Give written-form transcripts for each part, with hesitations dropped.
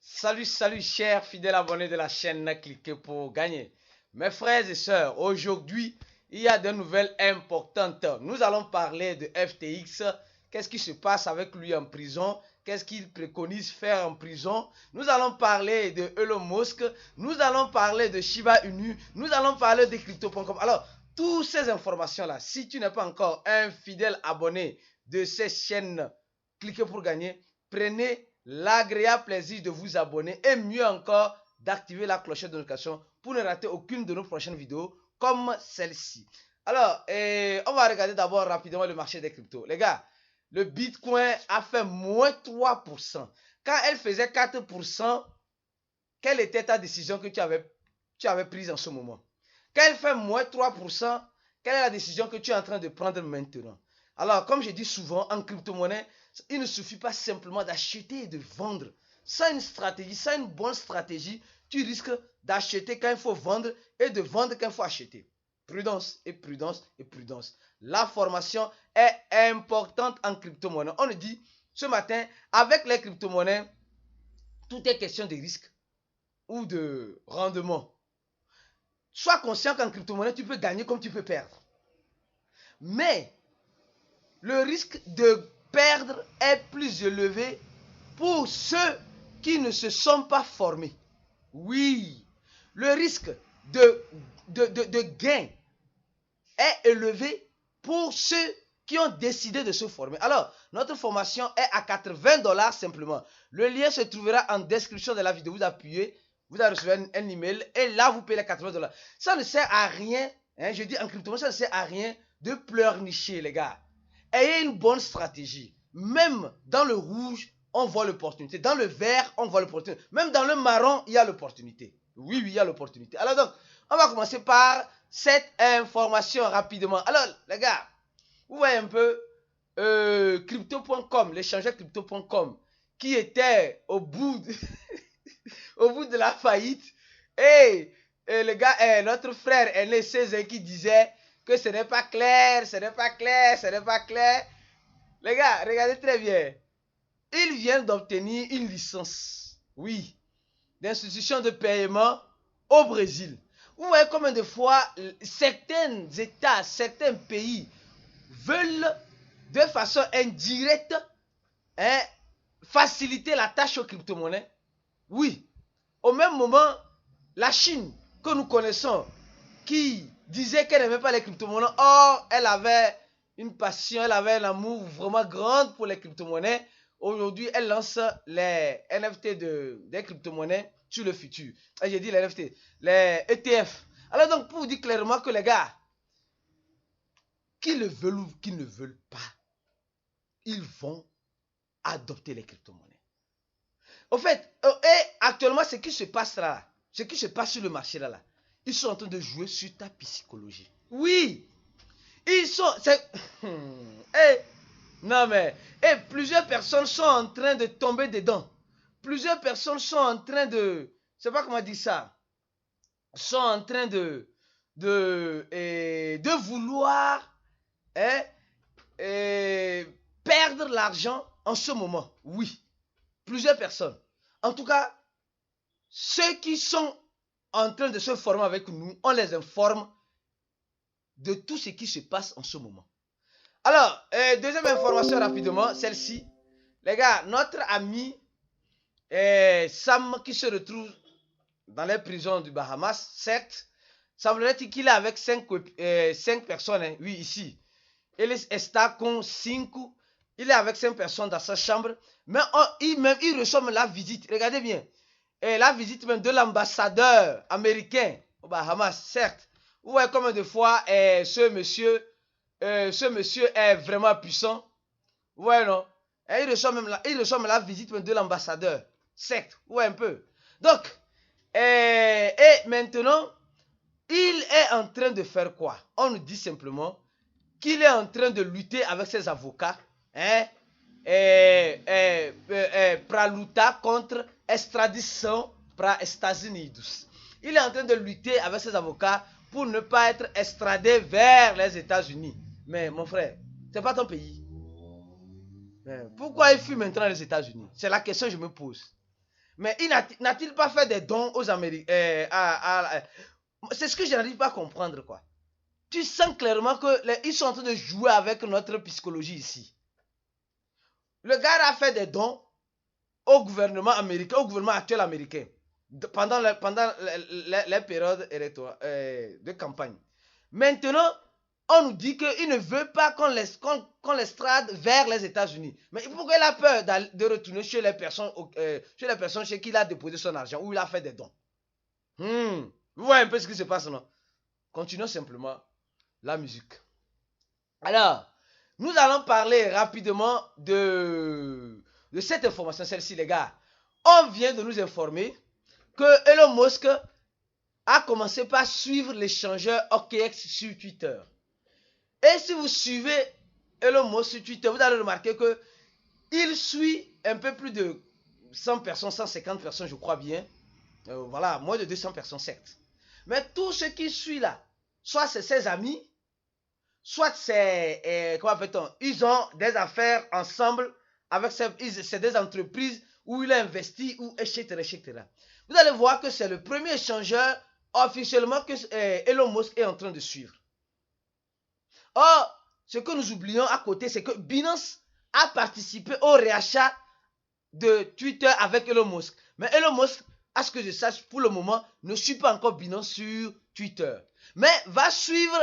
Salut, salut, chers fidèles abonnés de la chaîne Cliquez pour gagner. Mes frères et sœurs, aujourd'hui, il y a des nouvelles importantes. Nous allons parler de FTX. Qu'est-ce qui se passe avec lui en prison? Qu'est-ce qu'il préconise faire en prison? Nous allons parler de Elon Musk. Nous allons parler de Shiba Inu. Nous allons parler de Crypto.com. Alors, toutes ces informations-là, si tu n'es pas encore un fidèle abonné de ces chaînes Cliquez pour gagner, prenez l'agréable plaisir de vous abonner et mieux encore d'activer la cloche de notification pour ne rater aucune de nos prochaines vidéos comme celle-ci. Alors, on va regarder d'abord rapidement le marché des cryptos. Les gars, le Bitcoin a fait moins 3%. Quand elle faisait 4%, quelle était ta décision que tu avais prise en ce moment? Quand elle fait moins 3%, quelle est la décision que tu es en train de prendre maintenant? Alors, comme je dis souvent, en crypto-monnaie, il ne suffit pas simplement d'acheter et de vendre. Sans une stratégie, sans une bonne stratégie, tu risques d'acheter quand il faut vendre et de vendre quand il faut acheter. Prudence et prudence et prudence. La formation est importante en crypto-monnaie. On nous dit ce matin, avec les crypto-monnaies, tout est question de risque ou de rendement. Sois conscient qu'en crypto-monnaie, tu peux gagner comme tu peux perdre. Mais le risque de perdre est plus élevé pour ceux qui ne se sont pas formés. Oui, le risque de gain est élevé pour ceux qui ont décidé de se former. Alors, notre formation est à 80 $ simplement. Le lien se trouvera en description de la vidéo. Vous appuyez, vous allez recevoir un email et là, vous payez les 80 $. Ça ne sert à rien, je dis en crypto, ça ne sert à rien de pleurnicher, les gars. Ayez une bonne stratégie. Même dans le rouge, on voit l'opportunité. Dans le vert, on voit l'opportunité. Même dans le marron, il y a l'opportunité. Oui, il y a l'opportunité. Alors donc, on va commencer par cette information rapidement. Alors, les gars, vous voyez un peu Crypto.com, l'échangeur Crypto.com, qui était au bout de la faillite. Et les gars, notre frère aîné César qui disait que ce n'est pas clair, ce n'est pas clair, ce n'est pas clair. Les gars, regardez très bien. Il vient d'obtenir une licence, oui, d'institution de paiement au Brésil. Vous voyez combien de fois certains États, certains pays veulent de façon indirecte faciliter la tâche aux crypto-monnaies. Oui, au même moment, la Chine que nous connaissons, qui disait qu'elle n'aimait pas les crypto-monnaies, or elle avait une passion, elle avait un amour vraiment grand pour les crypto-monnaies. Aujourd'hui, elle lance les NFT des crypto-monnaies sur le futur. Et j'ai dit les NFT, les ETF. Alors donc, pour vous dire clairement que les gars, qu'ils le veulent ou qu'ils ne veulent pas, ils vont adopter les crypto-monnaies. Au fait, et actuellement, ce qui se passe là, ce qui se passe sur le marché là, ils sont en train de jouer sur ta psychologie. Oui, ils sont... non mais... Et plusieurs personnes sont en train de tomber dedans. Plusieurs personnes sont en train de... Je sais pas comment dire ça. Sont en train de vouloir perdre l'argent en ce moment. Oui, plusieurs personnes. En tout cas, ceux qui sont en train de se former avec nous, on les informe de tout ce qui se passe en ce moment. Alors, deuxième information rapidement, celle-ci. Les gars, notre ami Sam qui se retrouve dans les prisons du Bahamas, certes, semblerait-il qu'il est avec 5 personnes, oui, ici. Il está con 5, il est avec 5 personnes dans sa chambre, mais il reçoit même la visite, regardez bien, et la visite même de l'ambassadeur américain au Bahamas, certes. Vous voyez combien de fois ce monsieur est vraiment puissant. Vous voyez, non? Et il reçoit même la visite même de l'ambassadeur, certes. Vous voyez un peu. Donc, et maintenant, il est en train de faire quoi? On nous dit simplement qu'il est en train de lutter avec ses avocats para lutar contre extradição para Estados Unidos. Il est en train de lutter avec ses avocats pour ne pas être extradé vers les États-Unis. Mais mon frère, c'est pas ton pays. Pourquoi il fuit maintenant les États-Unis? C'est la question que je me pose. Mais n'a-t-il pas fait des dons aux Américains c'est ce que je n'arrive pas à comprendre, quoi. Tu sens clairement qu'ils sont en train de jouer avec notre psychologie ici. Le gars a fait des dons au gouvernement américain, au gouvernement actuel américain, pendant les périodes de campagne. Maintenant, on nous dit qu'il ne veut pas qu'on l'estrade vers les États-Unis. Mais pourquoi il a peur de retourner chez les personnes chez qui il a déposé son argent, où il a fait des dons? Vous voyez un peu ce qui se passe, non? Continuons simplement la musique. Alors, nous allons parler rapidement de cette information, celle-ci, les gars. On vient de nous informer que Elon Musk a commencé par suivre l'échangeur OKX sur Twitter. Et si vous suivez Elon Musk sur Twitter, vous allez remarquer que il suit un peu plus de 100 personnes, 150 personnes, je crois bien. Voilà, moins de 200 personnes, certes. Mais tout ce qui suit là, soit c'est ses amis, soit c'est, comment fait-on, ils ont des affaires ensemble, c'est des entreprises où il a investi, ou etc., etc. Vous allez voir que c'est le premier échangeur officiellement que Elon Musk est en train de suivre. Or, ce que nous oublions à côté, c'est que Binance a participé au réachat de Twitter avec Elon Musk. Mais Elon Musk, à ce que je sache, pour le moment, ne suit pas encore Binance sur Twitter. Mais va suivre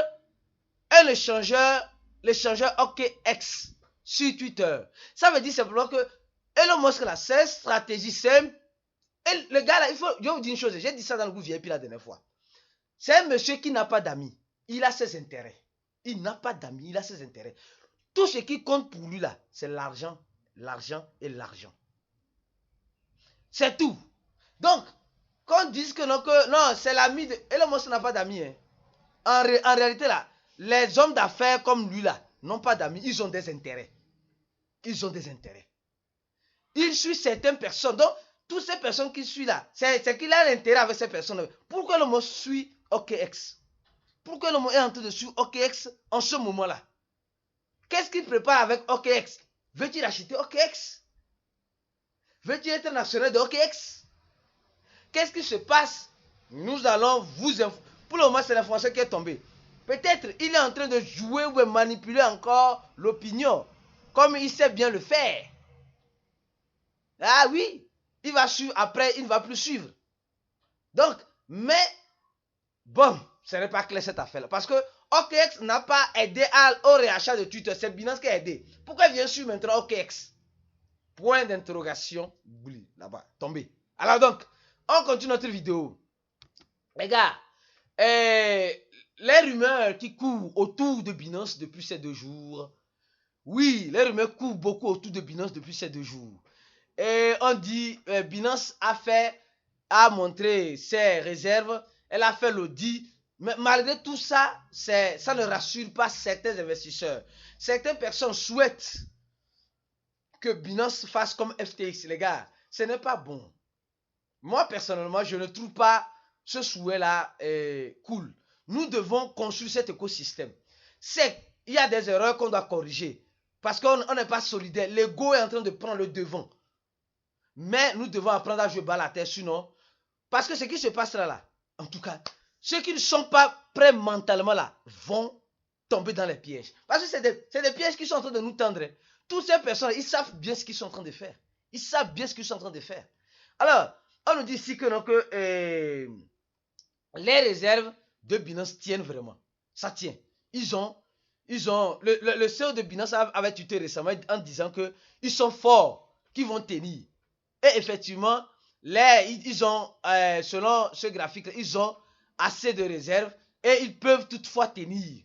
l'échangeur OKX sur Twitter. Ça veut dire simplement que Elon Musk, là, c'est stratégie simple. Et le gars, là, je vais vous dire une chose, j'ai dit ça dans le groupe VIP la dernière fois. C'est un monsieur qui n'a pas d'amis. Il a ses intérêts. Il n'a pas d'amis, il a ses intérêts. Tout ce qui compte pour lui, là, c'est l'argent, l'argent et l'argent. C'est tout. Donc, qu'on dise que non, c'est l'ami de... Elon Musk n'a pas d'amis. Hein. En réalité, là, les hommes d'affaires comme lui, là, n'ont pas d'amis. Ils ont des intérêts. Ils ont des intérêts. Il suit certaines personnes. Donc, toutes ces personnes qu'il suit là, c'est qu'il a l'intérêt avec ces personnes. Pourquoi le mot suit OKX? Pourquoi le mot est en train de suivre OKX en ce moment-là? Qu'est-ce qu'il prépare avec OKX? Veut-il acheter OKX? Veut-il être national de OKX? Qu'est-ce qui se passe? Nous allons vous informer. Pour le moment, c'est l'information qui est tombée. Peut-être il est en train de jouer ou de manipuler encore l'opinion, comme il sait bien le faire. Ah oui, il va suivre, après il ne va plus suivre. Donc, mais, bon, ce n'est pas clair cette affaire-là. Parce que OKX n'a pas aidé au réachat de Twitter, c'est Binance qui a aidé. Pourquoi il vient suivre maintenant OKX? Point d'interrogation, là-bas, tombé. Alors donc, on continue notre vidéo. Les gars, les rumeurs qui courent autour de Binance depuis ces 2 jours. Oui, les rumeurs courent beaucoup autour de Binance depuis ces 2 jours. Et on dit, Binance a montré ses réserves, elle a fait l'audit. Mais malgré tout ça, ça ne rassure pas certains investisseurs. Certaines personnes souhaitent que Binance fasse comme FTX, les gars. Ce n'est pas bon. Moi, personnellement, je ne trouve pas ce souhait-là cool. Nous devons construire cet écosystème. Il y a des erreurs qu'on doit corriger. Parce qu'on n'est pas solidaire. L'ego est en train de prendre le devant. Mais nous devons apprendre à jouer bas la terre, sinon. Parce que ce qui se passe là, en tout cas, ceux qui ne sont pas prêts mentalement là, vont tomber dans les pièges. Parce que c'est des pièges qui sont en train de nous tendre. Toutes ces personnes, ils savent bien ce qu'ils sont en train de faire. Ils savent bien ce qu'ils sont en train de faire. Alors, on nous dit ici que, les réserves de Binance tiennent vraiment. Ça tient. Le CEO de Binance avait tweeté récemment en disant qu'ils sont forts, qu'ils vont tenir. Et effectivement, ils ont, selon ce graphique, ils ont assez de réserves et ils peuvent toutefois tenir.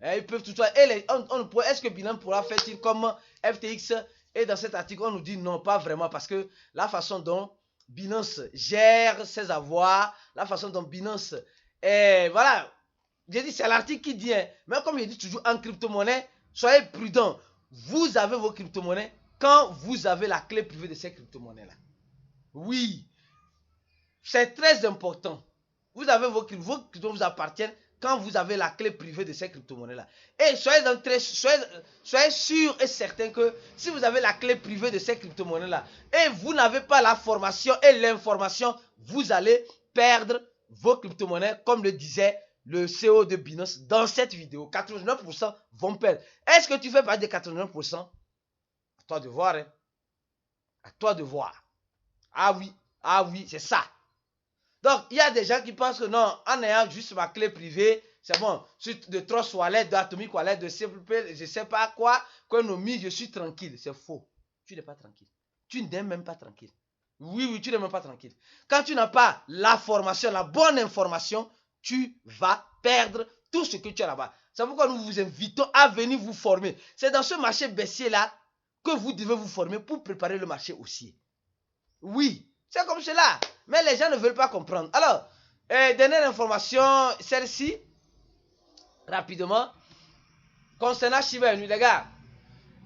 Ils peuvent toutefois. Est-ce que Binance pourra faire-il comme FTX? Et dans cet article, on nous dit non, pas vraiment, parce que la façon dont Binance gère ses avoirs, la façon dont Binance voilà, j'ai dit c'est l'article qui dit, mais comme je dis toujours en crypto-monnaie, soyez prudents. Vous avez vos crypto-monnaies quand vous avez la clé privée de ces crypto-monnaies-là. Oui, c'est très important. Vous avez vos crypto vous appartiennent quand vous avez la clé privée de ces crypto-monnaies-là. Et soyez sûr et certain que si vous avez la clé privée de ces crypto-monnaies-là et vous n'avez pas la formation et l'information, vous allez perdre vos crypto-monnaies, comme le disait le CEO de Binance dans cette vidéo. 89% vont perdre. Est-ce que tu fais partie des 89%? À toi de voir. Hein? À toi de voir. Ah oui, c'est ça. Donc, il y a des gens qui pensent que non, en ayant juste ma clé privée, c'est bon. De Trust Wallet, d'Atomic Wallet, de Simple, je ne sais pas quoi, Konomi, je suis tranquille. C'est faux. Tu n'es pas tranquille. Tu n'es même pas tranquille. Oui, tu n'es même pas tranquille. Quand tu n'as pas la formation, la bonne information, tu vas perdre tout ce que tu as là-bas. C'est pourquoi nous vous invitons à venir vous former. C'est dans ce marché baissier-là que vous devez vous former pour préparer le marché haussier. Oui, c'est comme cela. Mais les gens ne veulent pas comprendre. Alors, dernière information, celle-ci, rapidement, concernant Shiba Inu, les gars,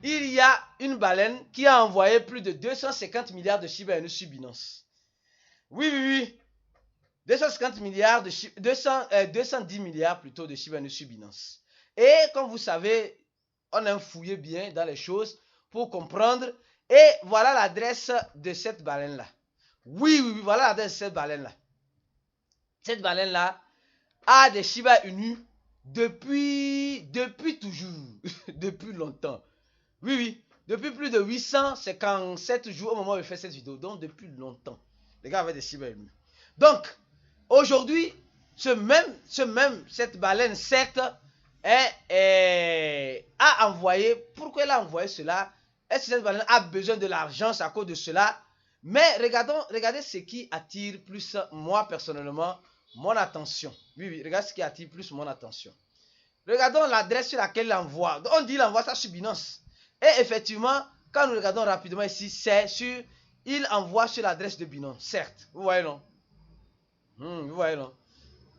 il y a une baleine qui a envoyé plus de 250 milliards de Shiba Inu sur Binance. Oui. 250 milliards de 210 milliards plutôt de Shiba Inu sur Binance. Et comme vous savez, on a fouillé bien dans les choses pour comprendre. Et voilà l'adresse de cette baleine-là. Oui, voilà l'adresse de cette baleine-là. Cette baleine-là a des Shiba Inu depuis toujours, depuis longtemps. Oui, depuis plus de 857 jours au moment où je fais cette vidéo. Donc, depuis longtemps, les gars avaient des Shiba Inu. Donc, aujourd'hui, cette baleine, certes, a envoyé. Pourquoi elle a envoyé cela? Est-ce que cette baleine a besoin de l'argent à cause de cela? Mais regardez ce qui attire plus, moi personnellement, mon attention. Oui, regardez ce qui attire plus mon attention. Regardons l'adresse sur laquelle il envoie. On dit qu'il envoie ça sur Binance. Et effectivement, quand nous regardons rapidement ici, c'est sur. Il envoie sur l'adresse de Binance, certes. Vous voyez, non? Vous voyez, non?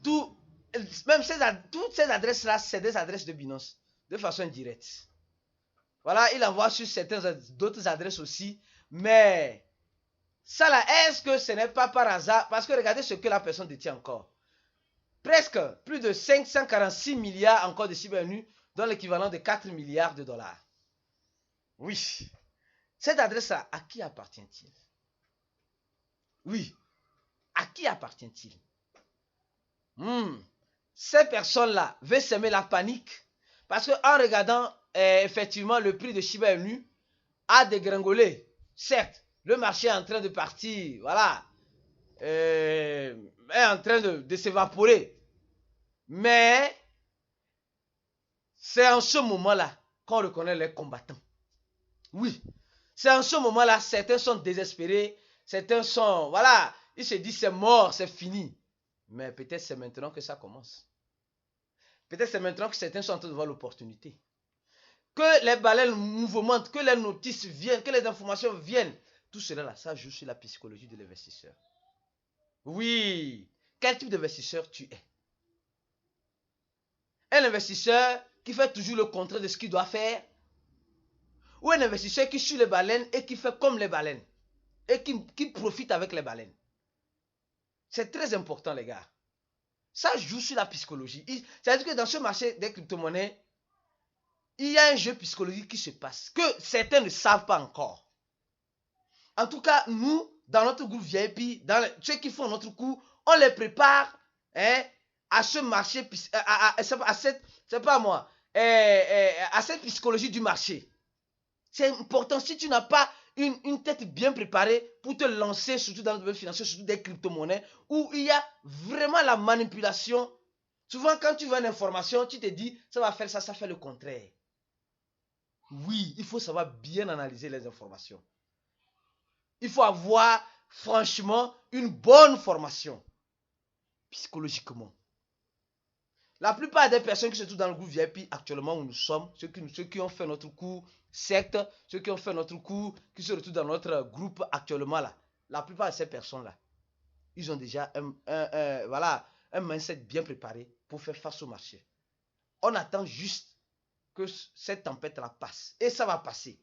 Toutes ces adresses-là, c'est des adresses de Binance, de façon indirecte. Voilà, il envoie sur d'autres adresses aussi. Mais, ça là, est-ce que ce n'est pas par hasard? Parce que regardez ce que la personne détient encore. Presque plus de 546 milliards encore de Shiba Inu, dans l'équivalent de 4 milliards de dollars. Oui. Cette adresse-là, à qui appartient-il? Oui. À qui appartient-il? Ces personnes-là veulent semer la panique. Parce qu'en regardant effectivement le prix de Shiba Inu a dégringolé. Certes, le marché est en train de partir, voilà, est en train de s'évaporer. Mais c'est en ce moment-là qu'on reconnaît les combattants. Oui, c'est en ce moment-là, certains sont désespérés, certains sont, voilà, ils se disent c'est mort, c'est fini. Mais peut-être c'est maintenant que ça commence. Peut-être c'est maintenant que certains sont en train de voir l'opportunité. Que les baleines mouvementent, que les notices viennent, que les informations viennent. Tout cela là, ça joue sur la psychologie de l'investisseur. Oui, quel type d'investisseur tu es? Un investisseur qui fait toujours le contraire de ce qu'il doit faire? Ou un investisseur qui suit les baleines et qui fait comme les baleines? Et qui profite avec les baleines? C'est très important, les gars. Ça joue sur la psychologie. C'est-à-dire que dans ce marché des crypto-monnaies, il y a un jeu psychologique qui se passe, que certains ne savent pas encore. En tout cas, nous, dans notre groupe VIP, ceux qui font notre cours, on les prépare à ce marché, à cette psychologie du marché. C'est important. Si tu n'as pas une tête bien préparée pour te lancer, surtout dans le domaine financier, surtout des crypto-monnaies, où il y a vraiment la manipulation. Souvent, quand tu veux une information, tu te dis, ça va faire ça, ça fait le contraire. Oui, il faut savoir bien analyser les informations. Il faut avoir, franchement, une bonne formation, psychologiquement. La plupart des personnes qui se trouvent dans le groupe VIP actuellement où nous sommes, ceux qui ont fait notre cours secte, ceux qui ont fait notre cours, qui se retrouvent dans notre groupe actuellement là, la plupart de ces personnes-là, ils ont déjà un mindset bien préparé pour faire face au marché. On attend juste que cette tempête-là passe. Et ça va passer.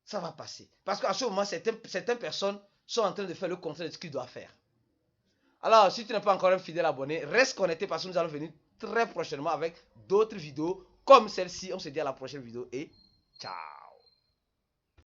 Ça va passer. Parce qu'à ce moment, certaines personnes sont en train de faire le contraire de ce qu'ils doivent faire. Alors, si tu n'es pas encore un fidèle abonné, reste connecté parce que nous allons venir très prochainement avec d'autres vidéos comme celle-ci. On se dit à la prochaine vidéo et ciao.